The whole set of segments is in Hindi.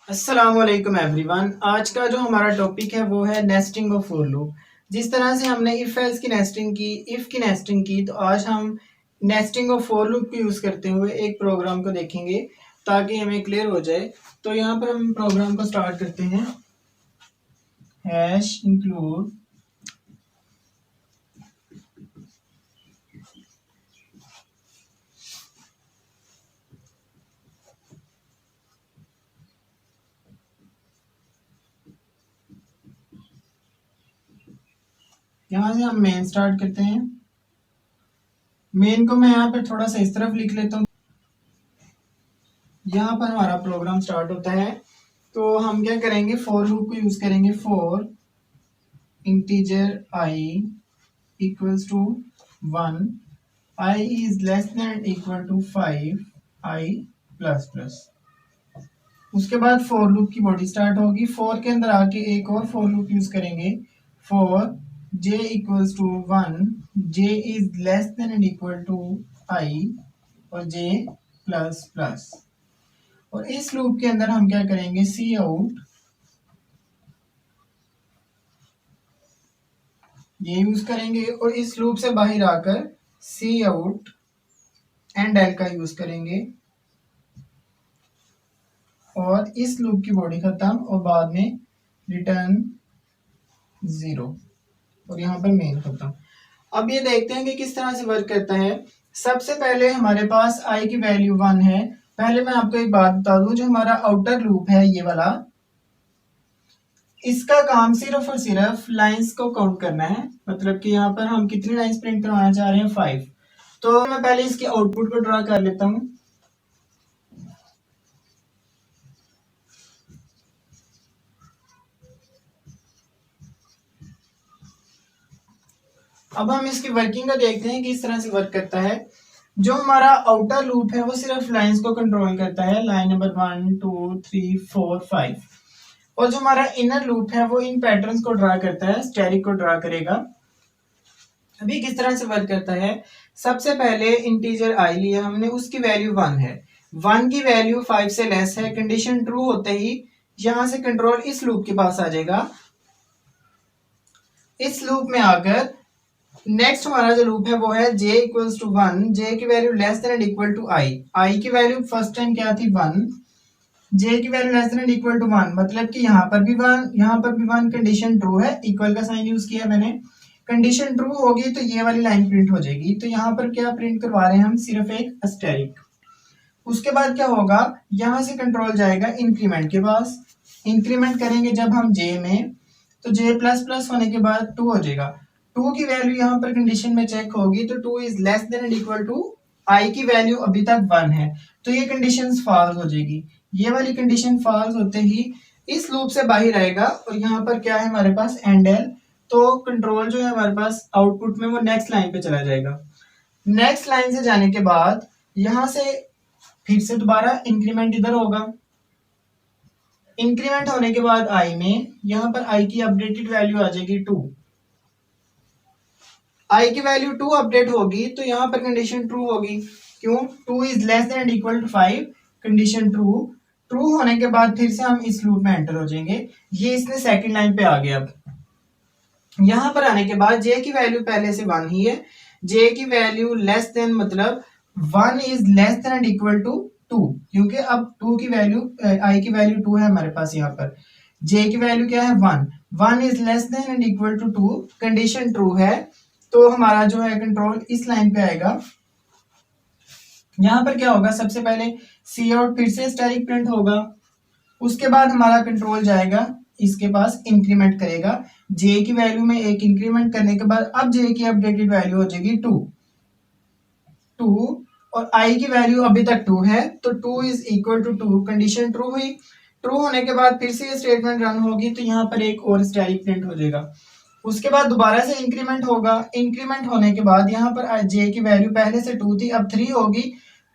अस्सलाम वालेकुम एवरीवन। आज का जो हमारा टॉपिक है वो है नेस्टिंग ऑफ फॉर लूप। जिस तरह से हमने इफ एल्स की नेस्टिंग की, इफ की नेस्टिंग की, तो आज हम नेस्टिंग ऑफ फॉर लूप को यूज करते हुए एक प्रोग्राम को देखेंगे ताकि हमें क्लियर हो जाए। तो यहाँ पर हम प्रोग्राम को स्टार्ट करते हैं। हैश इंक्लूड यहाँ से हम मेन स्टार्ट करते हैं। मेन को मैं यहाँ पर थोड़ा सा इस तरफ लिख लेता हूँ। यहाँ पर हमारा प्रोग्राम स्टार्ट होता है। तो हम क्या करेंगे, फॉर लूप को यूज करेंगे। For integer i equals to 1, I is less than equal to 5, I plus plus. उसके बाद फॉर लूप की बॉडी स्टार्ट होगी। फॉर के अंदर आके एक और फॉर लूप यूज करेंगे। For j equals to 1, j is less than and equal to I और j प्लस प्लस। और इस लूप के अंदर हम क्या करेंगे, सी आउट ये यूज करेंगे और इस लूप से बाहर आकर सी आउट एंड एल का यूज करेंगे और इस लूप की बॉडी खत्म और बाद में रिटर्न 0 और यहाँ पर मेन खत्म। अब ये देखते हैं कि किस तरह से वर्क करता है। सबसे पहले हमारे पास i की वैल्यू 1 है। पहले मैं आपको एक बात बता दूं, जो हमारा आउटर लूप है ये वाला, इसका काम सिर्फ और सिर्फ लाइंस को काउंट करना है। मतलब कि यहाँ पर हम कितनी लाइंस प्रिंट करवाना चाह रहे हैं, 5। तो मैं पहले इसकी आउटपुट को ड्रा कर लेता हूँ। अब हम इसकी वर्किंग को देखते हैं कि इस तरह से वर्क करता है। जो हमारा आउटर लूप है वो सिर्फ लाइंस को कंट्रोल करता है, लाइन नंबर 1 2 3 4 5। और जो हमारा इनर लूप है वो इन पैटर्न्स को ड्रा करता है, स्टैटिक को ड्रा करेगा। अभी किस तरह से वर्क करता है, सबसे पहले इंटीजर आई लिया हमने, उसकी वैल्यू 1 है। 1 की वैल्यू 5 से लेस है। कंडीशन ट्रू होते ही यहां से कंट्रोल इस लूप के पास आ जाएगा। इस लूप में आकर नेक्स्ट हमारा जो लूप है वो है j इक्वल्स टू 1, j की value less than and equal to i की वैल्यू फर्स्ट टाइम क्या थी, 1, j की value less than and equal to 1, मतलब कि यहाँ पर भी 1, यहाँ पर भी 1। कंडीशन ट्रू है, इक्वल का साइन यूज किया मैंने। कंडीशन ट्रू होगी तो ये वाली लाइन प्रिंट हो जाएगी। तो यहाँ पर क्या प्रिंट करवा रहे हैं हम, सिर्फ एक अस्टेरिक। उसके बाद क्या होगा, यहाँ से कंट्रोल जाएगा इंक्रीमेंट के पास। इंक्रीमेंट करेंगे जब हम j में, तो j प्लस प्लस होने के बाद 2 हो जाएगा। 2 की वैल्यू यहाँ पर कंडीशन में चेक होगी तो 2 is less than and equal to i की वैल्यू अभी तक 1 है, तो ये कंडीशन फॉल्स हो जाएगी। ये वाली कंडीशन फॉल्स होते ही इस लूप से बाहर आएगा और यहाँ पर क्या है हमारे पास, एंड एल। तो कंट्रोल जो है हमारे पास आउटपुट में वो नेक्स्ट लाइन पे चला जाएगा। नेक्स्ट लाइन से जाने के बाद यहाँ से फिर से दोबारा इंक्रीमेंट इधर होगा। इंक्रीमेंट होने के बाद i में, यहाँ पर i की अपडेटेड वैल्यू आ जाएगी 2। i की वैल्यू 2 अपडेट होगी तो यहाँ पर कंडीशन ट्रू होगी। क्यों, 2 is less than and equal to 5, condition true. True होने के बाद फिर से हम इस लूप में एंटर हो जाएंगे। ये इसने सेकंड लाइन पे आ गया। अब यहाँ पर आने के बाद j की वैल्यू पहले से 1 ही है। j की वैल्यू लेस देन मतलब 1 is less than and equal to 2, क्योंकि अब 2 की वैल्यू, i की वैल्यू 2 है हमारे पास। यहाँ पर j की वैल्यू क्या है, 1। 1 is less than and equal to 2, condition true है। तो हमारा जो है कंट्रोल इस लाइन पे आएगा। यहाँ पर क्या होगा, सबसे पहले सी आउट, फिर से स्टैटिक प्रिंट होगा। उसके बाद हमारा कंट्रोल जाएगा इसके पास, इंक्रीमेंट करेगा। j की वैल्यू में एक इंक्रीमेंट करने के बाद अब j की अपडेटेड वैल्यू हो जाएगी 2 और i की वैल्यू अभी तक 2 है, तो 2 is equal to 2, condition true हुई। ट्रू होने के बाद फिर से ये स्टेटमेंट रन होगी तो यहाँ पर एक और स्टैटिक प्रिंट हो जाएगा। उसके बाद दोबारा से इंक्रीमेंट होगा। इंक्रीमेंट होने के बाद यहाँ पर j की वैल्यू पहले से 2 थी, अब 3 होगी।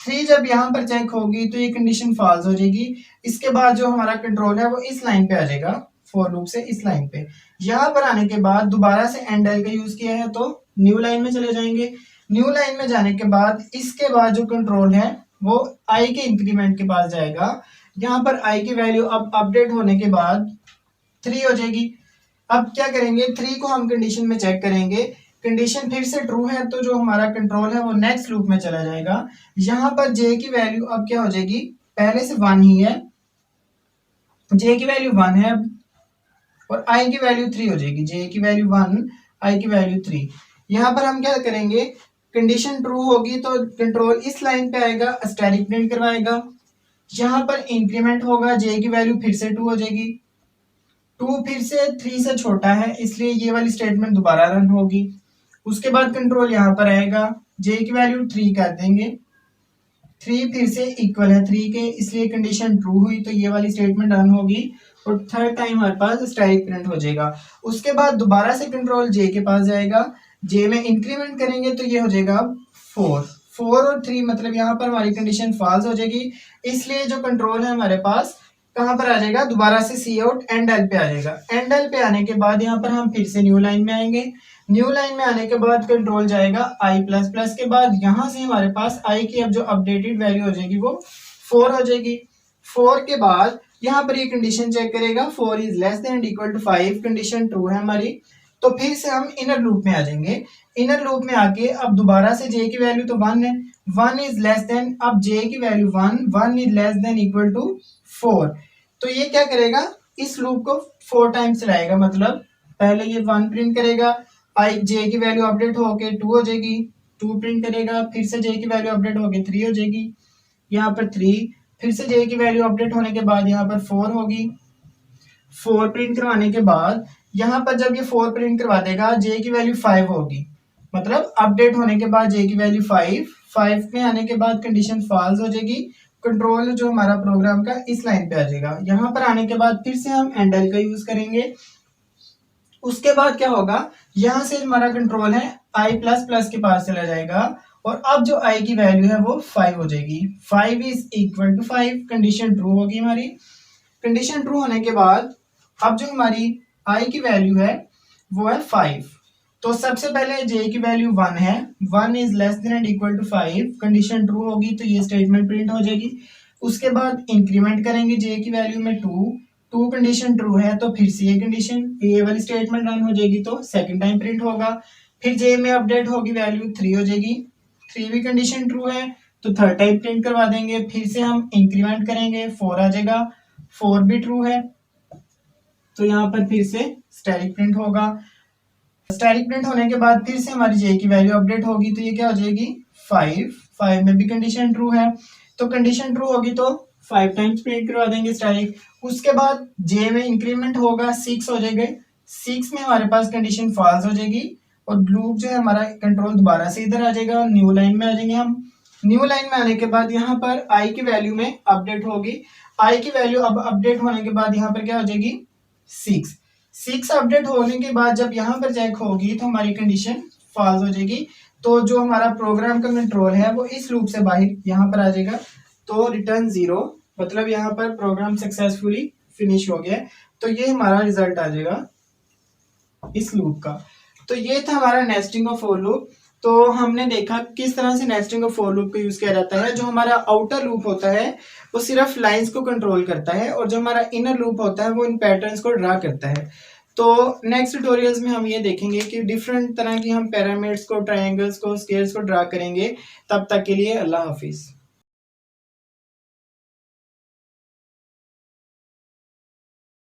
3 जब यहाँ पर चेक होगी तो ये कंडीशन फॉल्स हो जाएगी। इसके बाद जो हमारा कंट्रोल है वो इस लाइन पे आ जाएगा, फॉर लूप से इस लाइन पे। यहाँ पर आने के बाद दोबारा से एंड एल का यूज किया है तो न्यू लाइन में चले जाएंगे। न्यू लाइन में जाने के बाद इसके बाद जो कंट्रोल है वो i के इंक्रीमेंट के पास जाएगा। यहाँ पर i की वैल्यू अब अपडेट होने के बाद 3 हो जाएगी। अब क्या करेंगे, 3 को हम कंडीशन में चेक करेंगे, कंडीशन फिर से ट्रू है तो जो हमारा कंट्रोल है वो नेक्स्ट लूप में चला जाएगा। यहाँ पर j की वैल्यू अब क्या हो जाएगी, पहले से 1 ही है, j की वैल्यू 1 है और i की वैल्यू 3 हो जाएगी। j की वैल्यू 1, i की वैल्यू 3। यहाँ पर हम क्या करेंगे, कंडीशन ट्रू होगी तो कंट्रोल इस लाइन पे आएगा, स्टैटिक प्रिंट करवाएगा। यहाँ पर इंक्रीमेंट होगा, j की वैल्यू फिर से 2 हो जाएगी, 2 फिर से 3 से छोटा है इसलिए ये वाली स्टेटमेंट दोबारा रन होगी। उसके बाद कंट्रोल यहाँ पर आएगा, j की वैल्यू 3 कर देंगे, 3 फिर से इक्वल है 3 के इसलिए कंडीशन ट्रू हुई तो ये वाली स्टेटमेंट रन होगी और थर्ड टाइम हमारे पास स्टैटिक प्रिंट हो जाएगा। उसके बाद दोबारा से कंट्रोल j के पास जाएगा, j में इंक्रीमेंट करेंगे तो ये हो जाएगा 4 और 3, मतलब यहाँ पर हमारी कंडीशन फॉल्स हो जाएगी इसलिए जो कंट्रोल है हमारे पास कहाँ पर आ जाएगा, दोबारा से सी आउट एंड एल पे आ जाएगा। एंड एल पे आने के बाद यहाँ पर हम फिर से न्यू लाइन में आएंगे, न्यू लाइन में आने के बाद कंट्रोल जाएगा आई प्लस प्लस के बाद, यहाँ से हमारे पास आई की अब जो अपडेटेड वैल्यू हो जाएगी वो 4 हो जाएगी। 4 के बाद यहाँ पर ये कंडीशन चेक करेगा, 4 is less than equal to 5, condition true है हमारी। तो फिर से हम इनर लूप में आ जाएंगे, इनर लूप में आके अब दोबारा से j की वैल्यू तो 1 है, 1 इज लेस देन, अब j की value 1 is less than equal to 4। तो ये क्या करेगा, इस लूप को 4 टाइम्स चलाएगा, मतलब पहले ये 1 प्रिंट करेगा, आई j की वैल्यू अपडेट होके 2 हो जाएगी, 2 प्रिंट करेगा, फिर से j की वैल्यू अपडेट होके 3 हो जाएगी, यहाँ पर 3, फिर से j की वैल्यू अपडेट होने के बाद यहाँ पर 4 होगी, 4 प्रिंट करवाने के बाद यहाँ पर जब ये 4 प्रिंट करवा देगा j की वैल्यू 5 होगी, मतलब अपडेट होने के बाद j की वैल्यू 5 में आने के बाद कंडीशन फॉल्स हो जाएगी, कंट्रोल जो हमारा प्रोग्राम का इस लाइन पे आ जाएगा। यहाँ पर आने के बाद फिर से हम एंडल का यूज करेंगे। उसके बाद क्या होगा, यहाँ से हमारा कंट्रोल है i प्लस प्लस के पास चला जाएगा और अब जो i की वैल्यू है वो 5 हो जाएगी, 5 is equal to 5, condition true होगी हमारी। कंडीशन ट्रू होने के बाद अब जो हमारी i की वैल्यू है वो है 5, तो सबसे पहले j की वैल्यू 1 है, 1 is less than and equal to 5, condition true होगी तो ये स्टेटमेंट प्रिंट हो जाएगी। उसके बाद इंक्रीमेंट करेंगे j की वैल्यू में 2 कंडीशन ट्रू है तो फिर से ये कंडीशन, ये वाली स्टेटमेंट रन हो जाएगी तो सेकंड टाइम प्रिंट होगा। फिर j में अपडेट होगी वैल्यू 3 हो जाएगी, 3 भी कंडीशन ट्रू है तो थर्ड टाइम प्रिंट करवा देंगे। फिर से हम इंक्रीमेंट करेंगे, 4 आ जाएगा, 4 भी ट्रू है तो यहाँ पर फिर से स्टैटिक प्रिंट होगा। स्टैटिक प्रिंट होने के बाद फिर से हमारी j की वैल्यू अपडेट होगी तो ये क्या हो जाएगी 5 में भी कंडीशन ट्रू है तो कंडीशन ट्रू होगी तो 5 टाइम्स प्रिंट करवा देंगे स्टैटिक। उसके बाद j में इंक्रीमेंट होगा, 6 हो जाएगा, 6 में हमारे पास कंडीशन फॉल्स हो जाएगी और लूप जो है हमारा कंट्रोल दोबारा से इधर आ जाएगा, न्यू लाइन में आ जाएंगे हम। न्यू लाइन में आने के बाद यहाँ पर i की वैल्यू में अपडेट होगी, i की वैल्यू अब अपडेट होने के बाद यहाँ पर क्या हो जाएगी 6 अपडेट होने के बाद जब यहाँ पर चेक होगी तो हमारी कंडीशन फॉल्स हो जाएगी, तो जो हमारा प्रोग्राम का कंट्रोल है वो इस लूप से बाहर यहाँ पर आ जाएगा तो रिटर्न 0, मतलब यहाँ पर प्रोग्राम सक्सेसफुली फिनिश हो गया। तो ये हमारा रिजल्ट आ जाएगा इस लूप का। तो ये था हमारा नेस्टिंग ऑफ फॉर लूप। तो हमने देखा किस तरह से नेस्टिंग ऑफ फॉर लूप को यूज किया जाता है। जो हमारा आउटर लूप होता है वो सिर्फ लाइंस को कंट्रोल करता है और जो हमारा इनर लूप होता है वो इन पैटर्न्स को ड्रा करता है। तो नेक्स्ट ट्यूटोरियल्स में हम ये देखेंगे कि डिफरेंट तरह की हम पैरामिड्स को, ट्रायंगल्स को, स्क्वायर्स को ड्रा करेंगे। तब तक के लिए अल्लाह हाफिज।